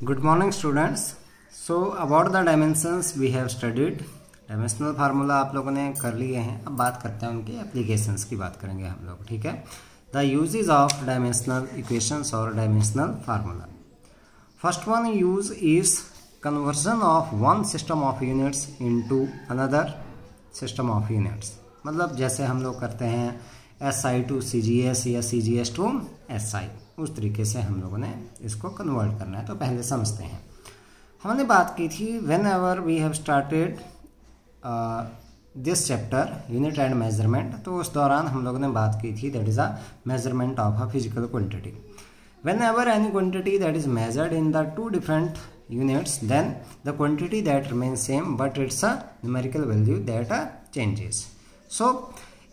Good morning students. So about the dimensions we have studied. Dimensional formula आप लोगों ने कर लिए हैं. अब बात करते हैं उनके एप्लीकेशंस की बात करेंगे हम लोग. ठीक है. The uses of dimensional equations और dimensional formula. First one use is conversion of one system of units into another system of units. मतलब जैसे हम लोग करते हैं SI टू CGS या CGS टू SI, उस तरीके से हम लोगों ने इसको कन्वर्ट करना है. तो पहले समझते हैं. हमने बात की थी whenever we have started this chapter unit and measurement, तो उस दौरान हम लोगों ने बात की थी that is a measurement of a physical quantity. Whenever any quantity that is measured in the two different units, then the quantity that remains same but it's a numerical value that changes. So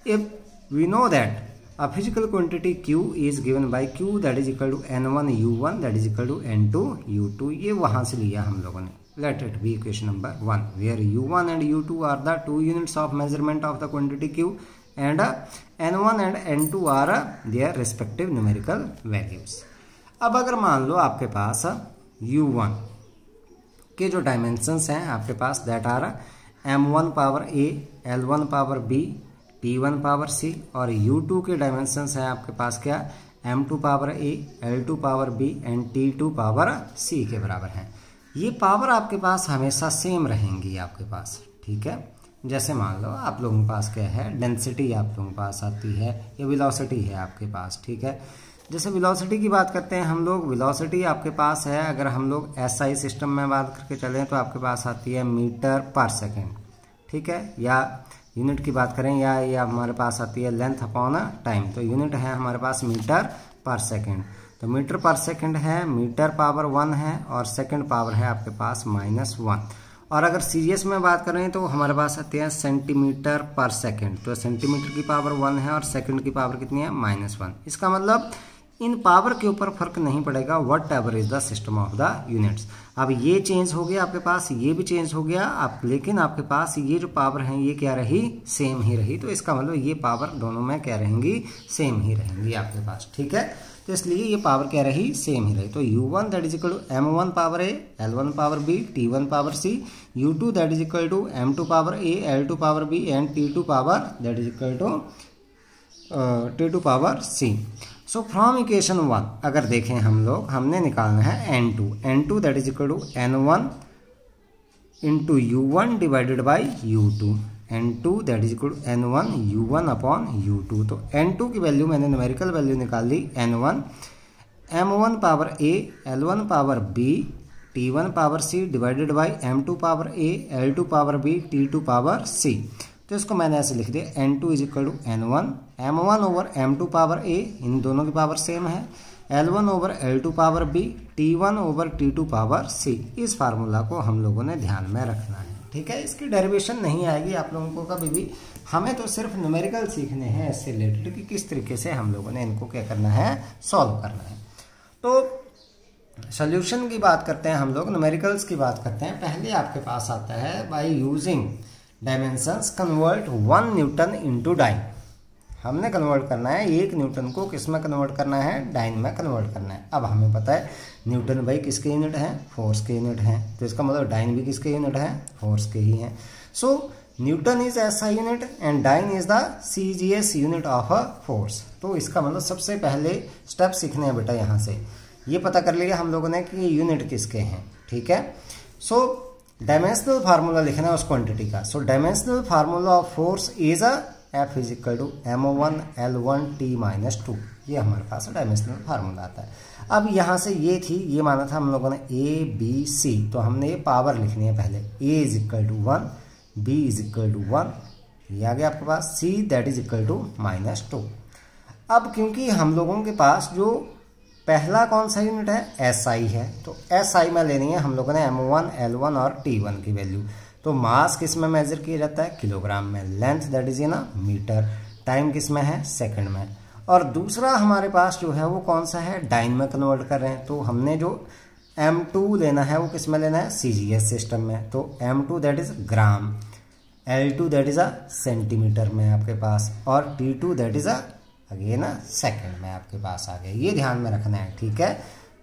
if we know that a physical quantity Q is given by Q that is equal to N1 U1 that is equal to N2 U2, ये वहां से लिया हम लोगों ने. Let it be equation number 1 where U1 and U2 are the two units of measurement of the quantity Q and N1 and N2 are their respective numerical values. अब अगर मान लो आपके पास U1 के जो डायमेंशंस हैं आपके पास that are M1 power A, L1 power B, T1 power C, और U2 के डायमेंशंस हैं आपके पास क्या M2 power A, L2 power B and T2 power C के बराबर हैं. ये पावर आपके पास हमेशा सेम रहेंगी आपके पास. ठीक है. जैसे मान लो आप लोगों के पास क्या है, डेंसिटी आप लोगों के पास आती है या वेलोसिटी है आपके पास. ठीक है. जैसे वेलोसिटी की बात करते हैं हम लोग, वेलोसिटी आपके पास है अगर हम लोग SI सिस्टम में बात करके चलें तो आपके पास आती है मीटर पर सेकेंड. ठीक है. या यूनिट की बात करें या हमारे पास आती है लेंथ अपॉन टाइम, तो यूनिट है हमारे पास मीटर पर सेकेंड. तो मीटर पर सेकेंड है, मीटर पावर 1 है और सेकेंड पावर है आपके पास -1. और अगर सीरियस में बात करें तो हमारे पास आते हैं सेंटीमीटर पर सेकेंड. तो सेंटीमीटर की पावर 1 है और सेकेंड की पावर कितनी है -1. इसका मतलब इन पावर के ऊपर फर्क नहीं पड़ेगा what ever is the system of the units. अब ये चेंज हो गया आपके पास, ये भी चेंज हो गया आप, लेकिन आपके पास ये जो पावर है ये क्या रही, सेम ही रही. तो इसका मतलब ये पावर दोनों में क्या रहेंगी, सेम ही रहेंगी आपके पास. ठीक है. तो इसलिए ये पावर क्या रही, सेम ही रही. तो U1 that is equal to M1 power A, L1 power B, T1 power C, U2 that is equal to M2 power A, L2 power B and T2 power that is equal to T2 power C. So from equation 1 अगर देखें हम लोग, हमने निकालना है N2 that is equal to N1 into U1 divided by U2. N2 that is equal to N1 U1 upon U2. तो N2 की value मैंने न्यूमेरिकल वैल्यू निकाल ली N1, M1 power A, L1 power B, T1 power C divided by M2 power A, L2 power B, T2 power C. तो इसको मैंने ऐसे लिख दिया N2 is equal to N1 M1 over M2 power A, इन दोनों की power same है, L1 over L2 power B, T1 over T2 power C. इस फार्मूला को हम लोगों ने ध्यान में रखना है. ठीक है. इसकी डेरिवेशन नहीं आएगी आप लोगों को कभी भी, हमें तो सिर्फ न्यूमेरिकल सीखने हैं इससे रिलेटेड कि किस तरीके से हम लोगों ने इनको क्या करना है, सॉल्व करना है. तो सोल्यूशन की बात करते हैं हम लोग, न्यूमेरिकल्स की बात करते हैं. पहले आपके पास आता है by using dimensions convert 1 newton into dyne. हमने कन्वर्ट करना है 1 न्यूटन को किस में कन्वर्ट करना है, डाइन में कन्वर्ट करना है. अब हमें पता है न्यूटन भाई किसके यूनिट हैं, फोर्स के यूनिट हैं. तो इसका मतलब डाइन भी किसके यूनिट हैं, फोर्स के ही हैं. So newton is SI unit and dyne is the CGS unit of a force. तो इसका मतलब सबसे पहले स्टेप सीखने हैं बेटा, यहाँ से ये पता कर लिया हम लोगों ने कि यूनिट किसके हैं. ठीक है. सो डायमेंशनल फार्मूला लिखना है उस क्वांटिटी का. So dimensional formula of force is F is equal to M1 L1 T minus 2. ये हमारे पास डायमेंशनल फार्मूला आता है. अब यहाँ से ये थी, ये माना था हम लोगों ने A B C, तो हमने ये पावर लिखनी है पहले. A is equal to 1, B is equal to 1, ये आ गया आपके पास, C that is equal to -2. अब क्योंकि हम लोगों के पास जो पहला कौन सा यूनिट है, SI है, तो SI में लेनी है हम लोगों ने M1 L1 और T1 की वैल्यू. तो मास किस में मेजर किया जाता है, किलोग्राम में, length that is metre, time किस में है, सेकंड में. और दूसरा हमारे पास जो है वो कौन सा है, डाइन में कन्वर्ट कर रहे हैं. तो हमने जो M2 लेना है वो किस में लेना है, CGS सिस्टम में. तो M2 that is gram, L2 that is centimetre में आपके पास, और T2 that is again second में आपके पास आ गया. ये ध्यान में रखना है. ठीक है.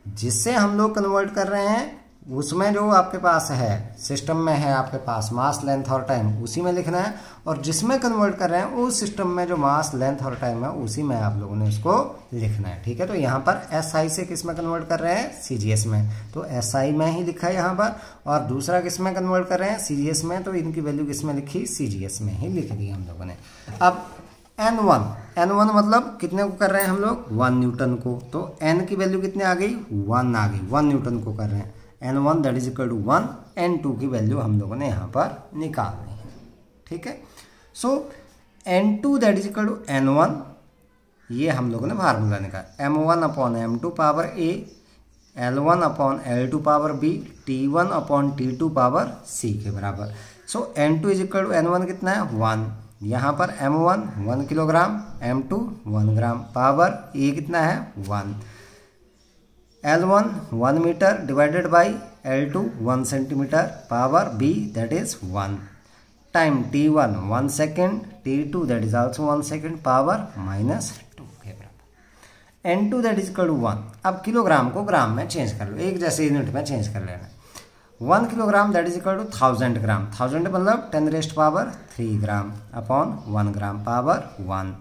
जिससे हम लोग कन्वर्ट कर रहे हैं उसमें जो आपके पास है सिस्टम में है आपके पास मास लेंथ और टाइम उसी में लिखना है, और जिसमें कन्वर्ट कर रहे हैं उस सिस्टम में जो मास लेंथ और टाइम है उसी में आप लोगों ने उसको लिखना है। ठीक है, तो यहाँ पर SI से किस में कन्वर्ट कर रहे हैं, CGS में, तो SI में ही लिखा है यहाँ पर, और दूसरा किस में कन्वर्ट कर रहे हैं, CGS में, तो इनकी वैल्यू किस में लिखी, CGS में ही लिख दी हम लोगों ने। अब N1 मतलब कितने को कर रहे हैं हम लोग, 1 न्यूटन को, तो N की वैल्यू कितने आ गई, 1 आ गई, 1 न्यूटन को कर रहे हैं। N1 that is equal to 1, N2 की वैल्यू हम लोगों ने यहाँ पर निकालनी है। ठीक है, so N2 that is equal to N1, ये हम लोगों ने फार्मूला निकाला, M1 upon M2 power A, L1 upon L2 power B, T1 upon T2 power C के बराबर। So N2 is equal to N1 कितना है, 1, यहाँ पर M1 1 kilogram, M2 1 gram, power A कितना है, 1, L1 1 metre divided by L2 1 centimetre, power B that is 1, time T1 1 second, T2 that is also 1 second, power -2 के बराबर। N2 that is equal to 1। अब kilogram को ग्राम में change कर लो, एक जैसे यूनिट में चेंज कर लेना। 1 kilogram that is equal to 1000 gram, 1000 मतलब 10 raised power 3 gram upon 1 gram, power 1।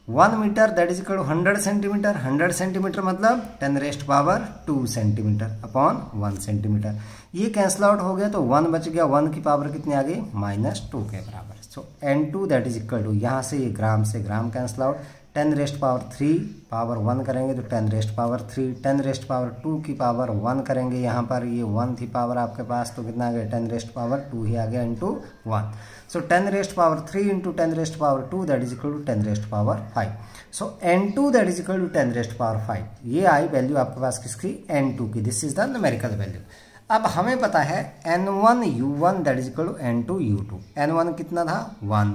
1 metre that is equal to 100 centimetre, 100 centimetre मतलब 10 raised power 2 centimetre upon 1 centimetre. ये कैंसिल आउट हो गया तो 1 बच गया, 1 की पावर कितनी आ गई, -2 के बराबर। So N2 that is equal to, यहाँ से ये ग्राम से gram cancel out, 10 raised power 3 power 1 करेंगे तो 10 रेस्ट पावर 3, 10 रेस्ट पावर 2 की पावर 1 करेंगे, यहाँ पर ये 1 थी पावर आपके पास तो कितना आ गया, 10 रेस्ट पावर 2 ही आ गया into 1। So 10 raised power 3 into 10 raised power 2 that is equal to 10 raised power 5। So N2 that is equal to 10 raised power 5, ये आई वैल्यू आपके पास किसकी, N2 की, this is the numerical value. अब हमें पता है N1 U1 that is equal to N2 U2। N1 कितना था, 1,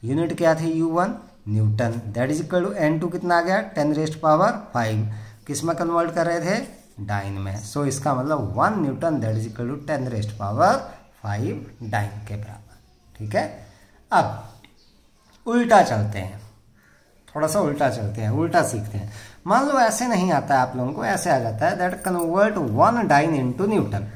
यूनिट क्या थी U1, newton, that is equal to N2 कितना आ गया, 10 रेस्ट पावर 5, किस में कन्वर्ट कर रहे थे, डाइन में। सो इसका मतलब 1 newton that is equal to 10 raised power 5 dyne के बराबर। ठीक है, अब उल्टा चलते हैं, थोड़ा सा उल्टा चलते हैं, उल्टा सीखते हैं। मान लो ऐसे नहीं आता है आप लोगों को, ऐसे आ जाता है that convert 1 dyne into newton.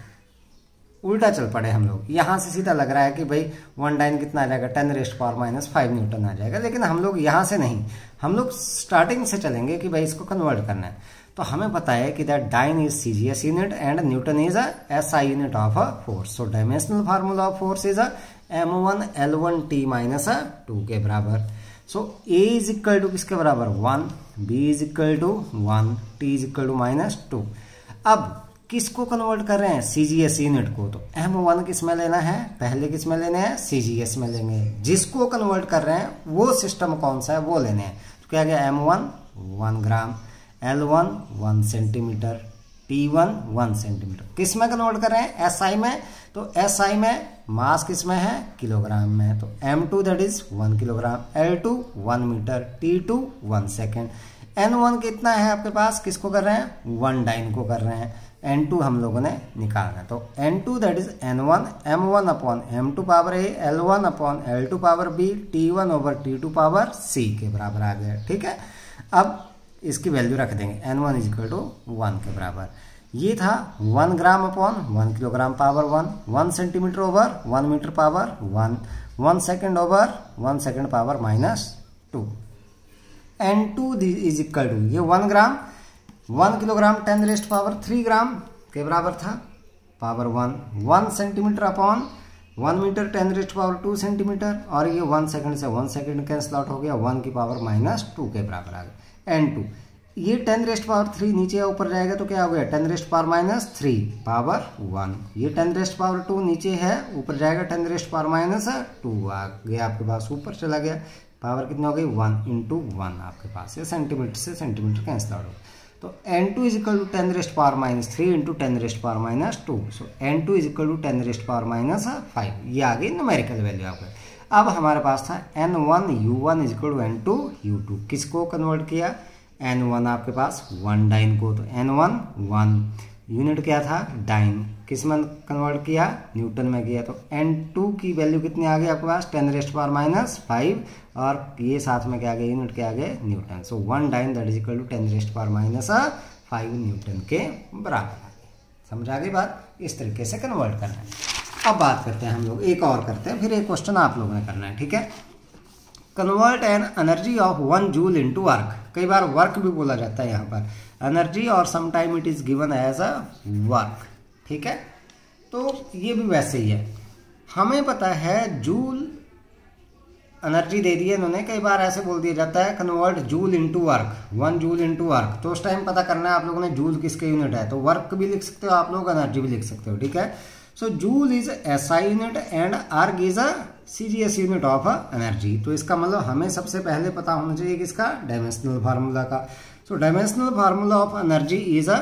उल्टा चल पड़े हम लोग, यहाँ से सीधा लग रहा है कि भाई 1 डाइन कितना आ जाएगा, 10 रेस्ट पावर -5 न्यूटन आ जाएगा, लेकिन हम लोग यहाँ से नहीं, हम लोग स्टार्टिंग से चलेंगे कि भाई इसको कन्वर्ट करना है। तो हमें पता है कि that dyne is CGS unit and newton is a SI unit of a force. So dimensional formula of force is a M1 L1T - 2 के बराबर। So A is equal to किसके बराबर, 1, B is equal to 1, T is equal to -2। अब किसको convert कर रहे हैं, CGS unit को, तो M1 किस में लेना है, पहले किस में लेने हैं, CGS में लेंगे। जिसको कन्वर्ट कर रहे हैं वो सिस्टम कौन सा है वो लेने हैं। तो क्या गया, M1 1 ग्राम, L1 1 सेंटीमीटर, T1 1 सेंटीमीटर। किस में कन्वर्ट कर रहे हैं, SI में, तो SI में मास किस में है, किलोग्राम में है, तो M2 that is 1 kilogram, L2 1 metre, T2 1 second. N1 कितना है आपके पास, किसको कर रहे हैं, 1 डाइन को कर रहे हैं, N2 हम लोगों ने निकालना है, तो N2 that is N1 M1 upon M2 power A, L1 upon L2 power B, T1 over T2 power C के बराबर आ गया। ठीक है, अब इसकी वैल्यू रख देंगे, N1 इज इक्वल टू 1 के बराबर। ये था 1 gram upon 1 kilogram power 1, 1 centimetre over 1 metre power 1, 1 second over 1 second power -2। N2 is equal to, ये 1 gram 1 kilogram 10 raised power 3 gram के बराबर था, power 1, 1 centimetre upon 1 metre 10 raised power 2 centimetre, और ये 1 सेकंड से 1 सेकंड कैंसिल आउट हो गया, 1 की पावर -2 के बराबर आ गया। N2 ये 10 रेस्ट पावर 3 नीचे या ऊपर जाएगा तो क्या हो गया, 10 रेस्ट पावर -3 पावर 1, ये 10 रेस्ट पावर 2 नीचे है, ऊपर जाएगा 10 रेस्ट पावर -2 आ गया आपके पास, ऊपर चला गया, पावर कितनी हो गई, 1 इंटू 1 आपके पास, ये सेंटीमीटर से सेंटीमीटर कैंसिल आउट हो। तो N2 is equal to 10 raised power -3 into 10 raised power -2। So N2 is equal to 10 raised power -5, ये आ गई न्यूमेरिकल वैल्यू आपका। अब हमारे पास था N1 U1 is equal to N2 U2, किसको कन्वर्ट किया, N1 आपके पास 1 डाइन को, तो N1 1, यूनिट क्या था, डाइन, किस में कन्वर्ट किया, न्यूटन में किया, तो N2 की वैल्यू कितनी आ गई आपके पास, 10 रेस्ट पावर -5, और ये साथ में क्या आ गया, यूनिट क्या आ गया, newton. So 1 dyne that is equal to 10 raised power 5 newton के बराबर आ गया। समझ आ गई बात? इस तरीके से कन्वर्ट करना है। अब बात करते हैं हम लोग, एक और करते हैं, फिर एक क्वेश्चन आप लोगों ने करना है, ठीक है। Convert N energy of 1 joule into work. कई बार वर्क भी बोला जाता है यहाँ पर एनर्जी, और sometime it is given as a work, ठीक है। तो ये भी वैसे ही है, हमें पता है जूल एनर्जी दे दी है इन्होंने। कई बार ऐसे बोल दिया जाता है convert joule into work, 1 joule into work, तो उस टाइम पता करना है आप लोगों ने जूल किसके यूनिट है। तो वर्क भी लिख सकते हो आप लोग, एनर्जी भी लिख सकते हो, ठीक है। So joule is SI unit and erg is a CGS unit of energy. तो इसका मतलब हमें सबसे पहले पता होना चाहिए किसका, डायमेंशनल फार्मूला का। So dimensional formula of energy is a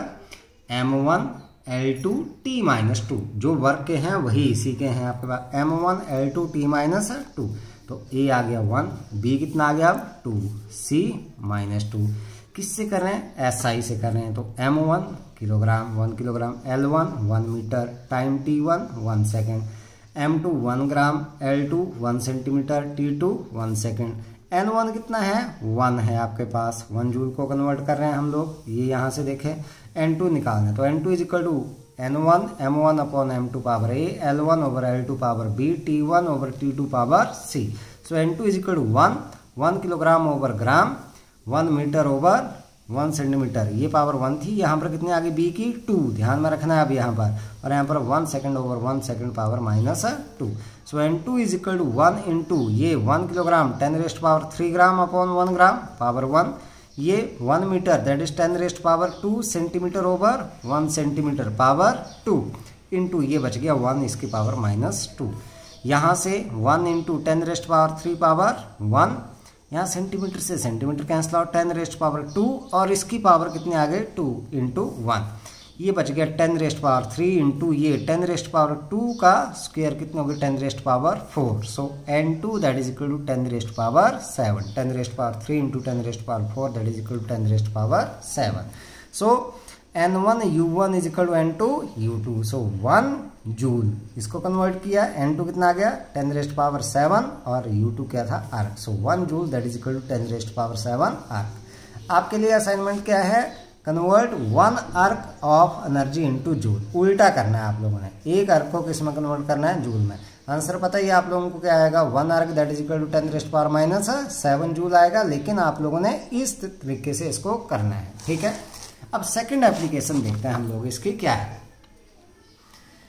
m1 L2 T-2। जो वर्क के हैं वही इसी के हैं आपके पास, m1 L2 T-2। तो A आ गया 1, B कितना आ गया अब 2, C -2। किससे कर रहे हैं, SI से कर रहे हैं। तो m1 kilogram 1 kilogram, L1 1 metre, time T1 1 second, m2 1 gram, L2 1 centimetre, T2 1 second. N1 कितना है, 1 है आपके पास, 1 जूल को कन्वर्ट कर रहे हैं हम लोग, ये यहाँ से देखें। N2 निकालना है, तो N2 is equal to N1 M1 upon M2 power A, L1 over L2 power B, T1 over T2 power C। So N2 is equal to 1 kilogram over gram, 1 metre over 1 centimetre. ये power 1 थी, यहाँ पर कितनी आ गई B की 2, ध्यान में रखना है अब यहाँ पर। और यहाँ पर 1 second over 1 second power -2। So N2 is equal to 1 into ये 1 kilogram 10 raised power 3 gram upon 1 gram power 1, ये 1 metre that is 10 raised power 2 centimetre over 1 centimetre power 2 into ये बच गया 1 इसकी पावर -2। यहाँ से 1 इंटू 10 रेस्ट पावर 3 पावर 1, यहाँ centimetre से centimetre cancel out, 10 raised power 2 और इसकी पावर कितने आ गए 2 इंटू 1, ये बच गया 10 रेस्ट पावर 3 इंटू ये 10 रेस्ट पावर 2 का स्क्वायर कितने हो गए 10 raised power 4। So N2 that is equal to 10 raised power 7, 10 raised power 3 into 10 raised power 4 that is equal to 10 raised power 7। So N1 U1 is equal to N2 U2। So 1 joule इसको convert किया, N2 कितना आ गया 10 raised power 7 और U2 क्या था erg. So 1 joule that is equal to 10 raised power 7 erg. आपके लिए assignment क्या है, कन्वर्ट 1 अर्क ऑफ एनर्जी इनटू जूल। उल्टा करना है आप लोगों ने, एक अर्क को किस में कन्वर्ट करना है, जूल में। आंसर पता ही आप लोगों को क्या आएगा, 1 erg that is equal to 10 raised power -7 joule आएगा। लेकिन आप लोगों ने इस तरीके से इसको करना है, ठीक है। अब सेकंड एप्लीकेशन देखते हैं हम लोग, इसकी क्या है।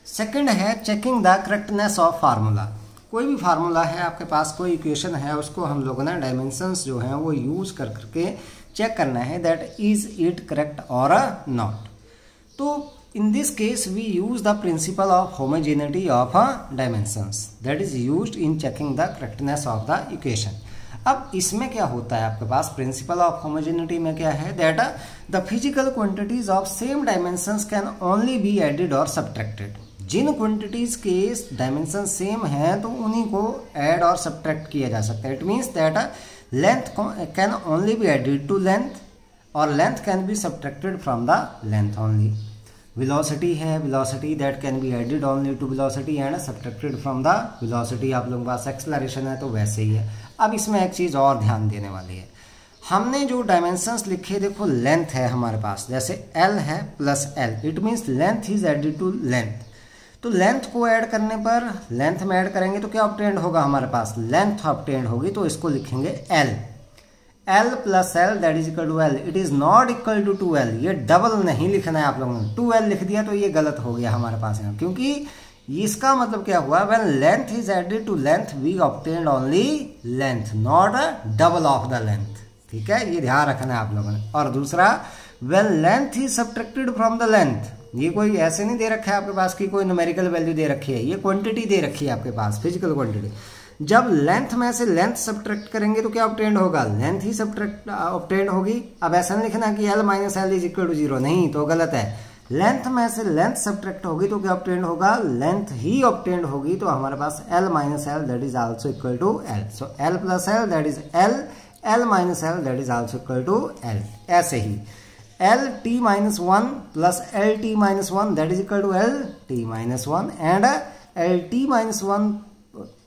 सेकंड है checking the correctness of formula. कोई भी फार्मूला है आपके पास, कोई इक्वेशन है, उसको हम लोगों ने डायमेंशंस जो हैं वो यूज करके चेक करना है दैट इज इट करेक्ट और नॉट। तो in this case we use the principle of homogeneity of dimensions that is used in checking the correctness of the equation. अब इसमें क्या होता है आपके पास, प्रिंसिपल ऑफ होमोजेनिटी में क्या है that the physical quantities of same dimensions can only be added और सब्ट्रैक्टेड। जिन क्वांटिटीज के डायमेंशन सेम हैं तो उन्हीं को ऐड और सब्ट्रैक्ट किया जा सकता है। It means that length can only be added to length और length can be subtracted from the length only. Velocity है, velocity that can be added only to velocity and subtracted from the velocity. आप लोगों के पास acceleration है तो वैसे ही है। अब इसमें एक चीज़ और ध्यान देने वाली है, हमने जो डायमेंशंस लिखे देखो, लेंथ है हमारे पास, जैसे L है plus L, it means length is added to length. तो लेंथ को ऐड करने पर, लेंथ में ऐड करेंगे तो क्या ऑब्टेंड होगा हमारे पास, लेंथ ऑब्टेंड होगी। तो इसको लिखेंगे L, L plus L that is equal to L। It is not equal to 2L, ये डबल नहीं लिखना है आप लोगों ने। 2L लिख दिया तो ये गलत हो गया हमारे पास यहाँ, क्योंकि इसका मतलब क्या हुआ, when length is added to length we obtained only length, not double of the length, ठीक है, ये ध्यान रखना है आप लोगों ने। और दूसरा, when length is subtracted from the length, ये कोई ऐसे नहीं दे रखा है आपके पास कि कोई न्यूमेरिकल वैल्यू दे रखी है, ये क्वांटिटी दे रखी है आपके पास, फिजिकल क्वांटिटी। जब लेंथ में से लेंथ सब्ट्रैक्ट करेंगे तो क्या ऑब्टेंड होगा, लेंथ ही सब्ट्रैक्ट ऑब्टेंड होगी। अब ऐसा नहीं लिखना कि L minus L is equal to 0, नहीं, तो गलत है। लेंथ में से लेंथ सब्ट्रैक्ट होगी तो क्या ऑब्टेंड होगा, लेंथ ही ऑब्टेंड होगी। तो हमारे पास L minus L that is also equal to L। So L plus L that is L, L minus L that is also equal to L। ऐसे ही L t minus 1 plus L t minus 1 that is equal to L t minus 1 and L t minus 1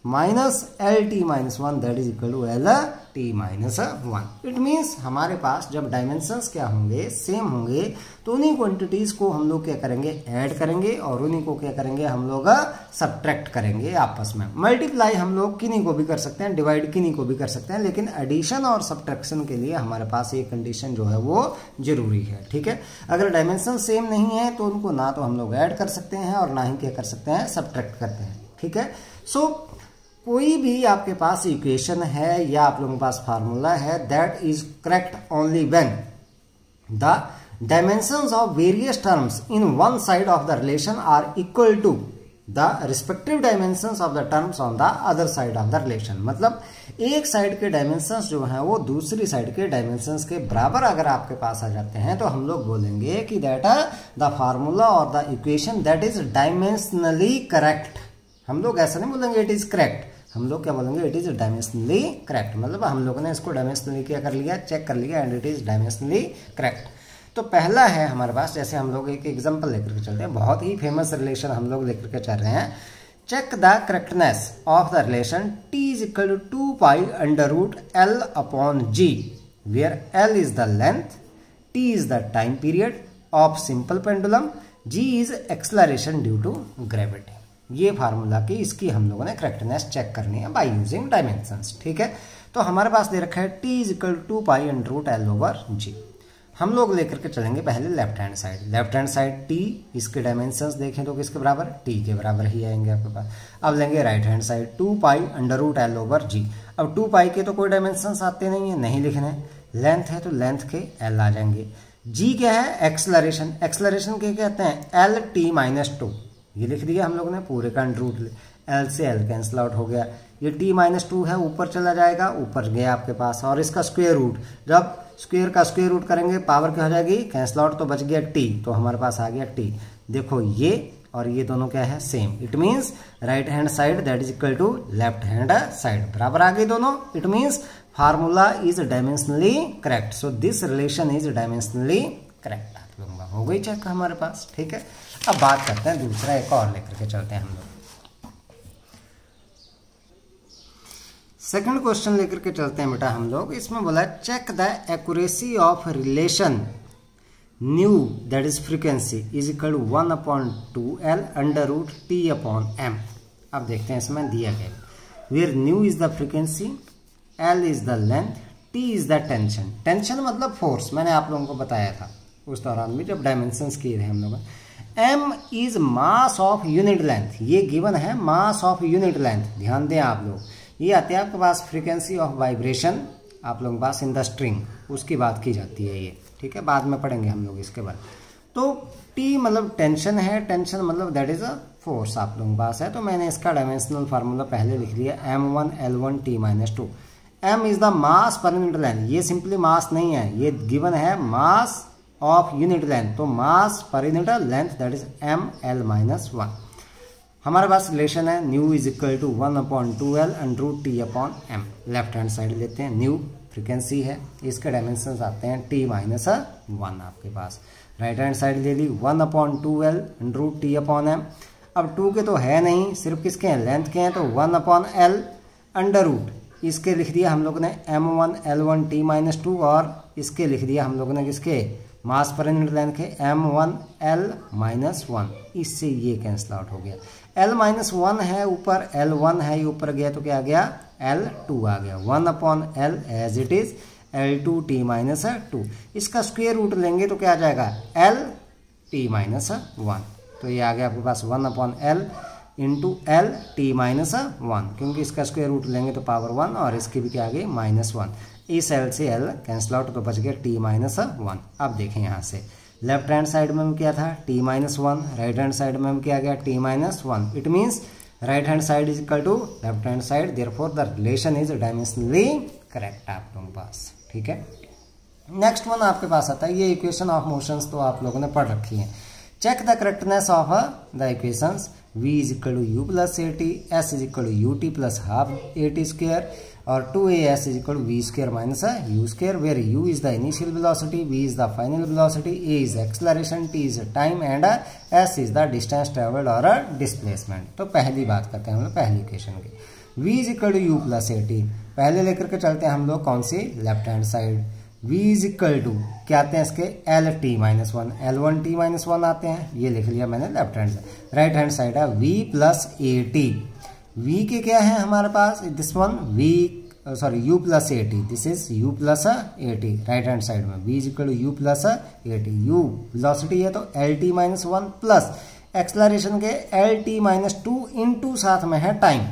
minus L t minus 1 that is equal to L T minus 1। It means हमारे पास जब dimensions क्या होंगे, same होंगे, तो उन्हीं quantities को हम लोग क्या करेंगे, ऐड करेंगे, और उन्हीं को क्या करेंगे हम लोग सब्ट्रैक्ट करेंगे आपस में। मल्टीप्लाई हम लोग किन्हीं को भी कर सकते हैं, डिवाइड किन्हीं को भी कर सकते हैं, लेकिन एडिशन और सब्ट्रैक्शन के लिए हमारे पास ये कंडीशन जो है वो जरूरी है। ठीक है, अगर डायमेंशन सेम नहीं है तो उनको ना तो हम लोग ऐड कर सकते हैं और ना ही क्या कर सकते हैं, सब्ट्रैक्ट करते हैं। ठीक है, सो कोई भी आपके पास इक्वेशन है या आप लोगों के पास फार्मूला है, that is correct only when the dimensions of various terms in one side of the relation are equal to the respective dimensions of the terms on the other side of the relation। मतलब एक side के dimensions जो हैं वो दूसरी side के dimensions के बराबर अगर आपके पास आ जाते हैं तो हम लोग बोलेंगे कि दैट द फार्मूला और the equation that is dimensionally correct. हम लोग ऐसा नहीं बोलेंगे इट इज करेक्ट, हम लोग क्या बोलेंगे, इट इज डायमेंशनली करेक्ट। मतलब हम लोगों ने इसको डायमेंशनली क्या कर लिया, चेक कर लिया, and it is dimensionally correct. तो पहला है हमारे पास, जैसे हम लोग एक एग्जांपल लेकर के चलते हैं, बहुत ही फेमस रिलेशन हम लोग लेकर के चल रहे हैं। Check the correctness of the relation t is equal to 2 pi under root l upon g, where l is the length, t is the time period of simple pendulum, g is acceleration due to gravity. ये formula की इसकी हम लोगों ने correctness check करनी है by using dimensions. ठीक है, तो हमारे पास दे रखा है t is equal to 2 pi under root l over g। हम लोग लेकर के चलेंगे पहले left hand side. Left hand side t, इसके डायमेंशंस देखें तो किसके बराबर, t के बराबर ही आएंगे आपके पास। अब लेंगे right hand side 2 pi under root l over g। अब 2 पाई के तो कोई डायमेंशंस आते नहीं है, नहीं लिखने। लेंथ है तो लेंथ के l आ जाएंगे। g क्या है, एक्सलरेशन। एक्सलरेशन के कहते हैं l t माइनस 2, ये लिख दिया हम लोग ने पूरे का अंडर रूट, l से l कैंसिल आउट हो गया। ये t माइनस 2 है, ऊपर चला जाएगा, ऊपर गया आपके पास, और इसका स्क्वायर रूट, जब स्क्वायर का स्क्वायर रूट करेंगे पावर क्या हो जाएगी, कैंसिल आउट, तो बच गया t, तो हमारे पास आ गया t। देखो ये और ये दोनों क्या है, same. It means right hand side that is equal to left hand side, बराबर आ गई दोनों। It means formula is dimensionally correct, so this relation is dimensionally correct. आप लोगों का हो गई चेक हमारे पास। ठीक है, अब बात करते हैं दूसरा, एक और लेकर के चलते हैं हम लोग। सेकंड क्वेश्चन लेकर के चलते हैं बेटा हम लोग। इसमें बोला check the accuracy of relation nu that is frequency is equal to 1/2l under root t upon m। अब देखते हैं इसमें दिया गया, where nu is the frequency, l is the length, t is the tension. Tension मतलब force, मैंने आप लोगों को बताया था उस दौरान भी जब डायमेंशंस किए थे हम लोग। m is mass of unit length, ये गिवन है मास ऑफ यूनिट लेंथ। ध्यान दें आप लोग, ये आते हैं आपके पास फ्रीक्वेंसी ऑफ वाइब्रेशन आप लोगों के पास इन द स्ट्रिंग, उसकी बात की जाती है ये। ठीक है, बाद में पढ़ेंगे हम लोग इसके बाद। तो T मतलब टेंशन है, टेंशन मतलब दैट इज अ फोर्स आप लोगों के पास है। तो मैंने इसका डायमेंशनल फार्मूला पहले लिख लिया, m1 l1 t minus 2। m is the mass per unit length, ये सिंपली मास नहीं है, ये गिवन है मास ऑफ यूनिट लेंथ, तो mass per unit length that is m l minus 1। हमारे पास रिलेशन है nu is equal to 1/2l under root t upon m। Left hand side लेते हैं, न्यू फ्रीक्वेंसी है, इसके डायमेंशंस आते हैं t माइनस 1 आपके पास। राइट हैंड साइड ले ली 1/2l under root t upon m। अब 2 के तो है नहीं, सिर्फ किसके हैं, लेंथ के हैं, तो 1/l अंडर रूट, इसके लिख दिया हम लोग ने m1 l1 t माइनस 2, और इसके लिख दिया हम लोगों ने किसके, मास पर यूनिट लेंथ के m1 l माइनस 1। इससे ये कैंसिल आउट हो गया। l माइनस 1 है ऊपर, l1 है ये ऊपर गया, तो क्या आ गया, l2 आ गया। 1/l as it is l2 t minus 2। इसका स्क्वायर रूट लेंगे तो क्या आ जाएगा, l t माइनस 1। तो ये आ गया आपके पास 1/l into l t minus 1, क्योंकि इसका स्क्वायर रूट लेंगे तो पावर 1, और इसकी भी क्या आ गई -1। इस l से l कैंसिल आउट, तो बच गया t माइनस 1। अब देखें यहाँ से लेफ्ट हैंड साइड में क्या था, t minus 1, right hand side में क्या गया, t minus 1। It means right hand side is equal to left hand side, therefore the relation is dimensionally correct आप लोगों के पास। ठीक है, नेक्स्ट वन आपके पास आता है, ये इक्वेशन ऑफ मोशंस तो आप लोगों ने पढ़ रखी है। Check the correctness of the equations v is equal to u plus at, s is equal to ut plus half at square, और 2as is equal to v square minus u square, where u is the initial velocity, v is the final velocity, a is acceleration, t is time, and s is the distance travelled और displacement. तो पहली बात करते हैं हम लोग पहली equation की। v is equal to u plus a t. पहले लेकर के चलते हैं हम लोग कौन सी, left hand side. v is equal to क्या आते हैं इसके, L T minus one, L1 t minus one आते हैं, ये लिख लिया मैंने left hand side. Right hand side है v plus a t. v के क्या है हमारे पास, this one v sorry u plus a T, this is u plus a t. Right hand side में v is equal to u plus a t. u velocity है तो L T minus one plus acceleration के L T minus two into साथ में है time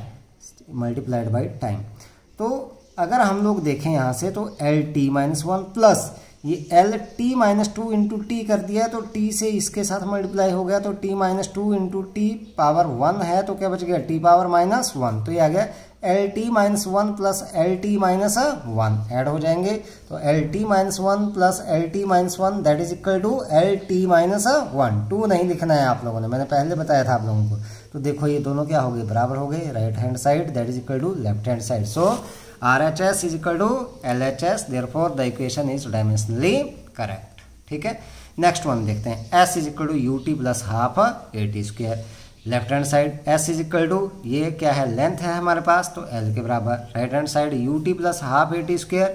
multiplied by time. तो अगर हम लोग देखें यहाँ से तो L T minus one plus ये L T minus two into T कर दिया तो टी से इसके साथ मल्टीप्लाई हो गया तो T minus two into T power one है तो क्या बच गया, टी पावर माइनस वन। तो ये आ गया L T minus one plus L T minus one add हो जाएंगे तो L T minus one plus L T minus one that is equal to L T minus one. Two नहीं लिखना है आप लोगों ने, मैंने पहले बताया था आप लोगों को। तो देखो ये दोनों क्या हो गए, बराबर हो गए। Right hand side that is equal to left hand side. So RHS is equal to LHS, therefore the equation is dimensionally correct। ठीक है, नेक्स्ट वन देखते हैं। S is equal to UT plus half AT square। Left hand side S is equal to ये क्या है, length है हमारे पास तो L के बराबर। Right hand side UT plus half AT square,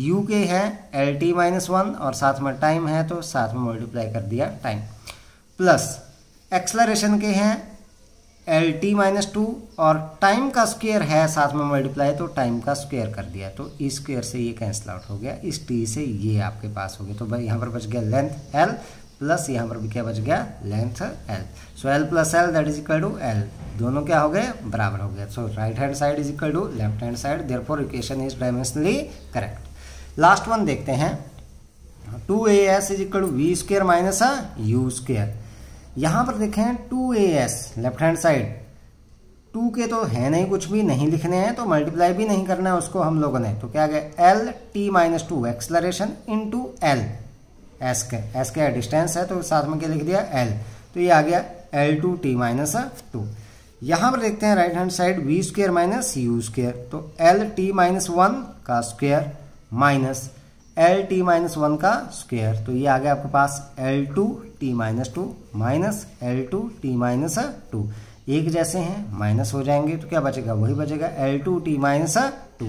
U के है LT माइनस वन और साथ में टाइम है तो साथ में मल्टीप्लाई कर दिया टाइम, प्लस एक्सलरेशन के हैं एल टी माइनस टू और टाइम का स्क्वायर है साथ में मल्टीप्लाई तो टाइम का स्क्वायर कर दिया तो इस स्क्वायर से ये कैंसिल आउट हो गया, इस टी से ये आपके पास हो गया। तो भाई यहाँ पर बच गया लेंथ एल प्लस यहाँ पर भी क्या बच गया, length L. So L plus L that is equal to L, दोनों क्या हो गए, बराबर हो गया। So right hand side is equal to left hand side, therefore equation is dimensionally correct. Last one देखते हैं, 2as is equal to v square minus u square. यहां पर देखें 2as लेफ्ट हैंड साइड, 2 के तो है नहीं, कुछ भी नहीं लिखने हैं तो मल्टीप्लाई भी नहीं करना है उसको हम लोगों ने। तो क्या आ गया, L T minus to acceleration into L, S का डिस्टेंस है तो साथ में क्या लिख दिया एल, तो ये आ गया L two T minus two. यहां पर देखते हैं right hand side v square minus u square, तो एल टी माइनस वन का square minus L T minus one का स्क्वायर, तो ये आ गया आपके पास L two T minus two minus L two T minus two. एक जैसे हैं माइनस हो जाएंगे तो क्या बचेगा, वही बचेगा L two T minus two.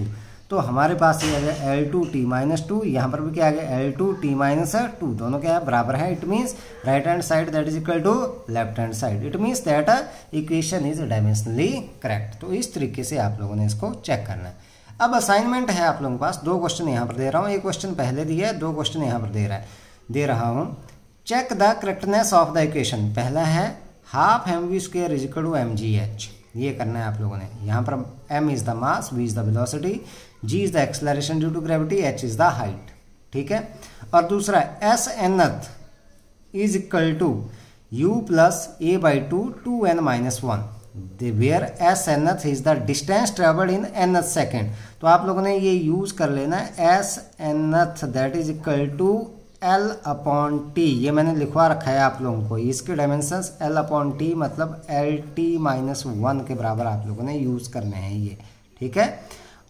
तो हमारे पास ये आ गया L two T minus two, यहाँ पर भी क्या आ गया L two T minus two, दोनों क्या है, बराबर है। It means right hand side that is equal to left hand side, it means that equation is dimensionally correct. तो इस तरीके से आप लोगों ने इसको चेक करना है। अब असाइनमेंट है आप लोगों के पास, दो क्वेश्चन यहाँ पर दे रहा हूँ, एक क्वेश्चन पहले दिया है, दो क्वेश्चन यहाँ पर दे रहा हूँ। Check the correctness of the equation. पहला है half M V square is equal to M G H, ये करना है आप लोगों ने। यहाँ पर m is the mass, v is the velocity, g is the acceleration due to gravity, h is the height. ठीक है, और दूसरा S nth is equal to u plus a by two two n minus one, where S nth is the distance travelled in nth second. तो आप लोगों ने ये use कर लेना है, S nth that is equal to L upon T, ये मैंने लिखवा रखा है आप लोगों को। इसके डायमेंशंस L अपॉन टी मतलब एल टी माइनस वन के बराबर आप लोगों ने यूज करने हैं ये। ठीक है,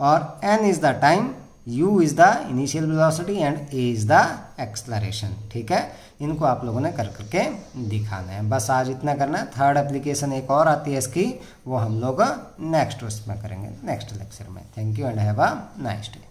और n is the time, u is the initial velocity and a is the acceleration. ठीक है, इनको आप लोगों ने कर करके दिखाना है। बस आज इतना करना है। थर्ड एप्लीकेशन एक और आती है इसकी, वो हम लोग नेक्स्ट उसमें करेंगे, नेक्स्ट लेक्चर में। Thank you and have a nice day.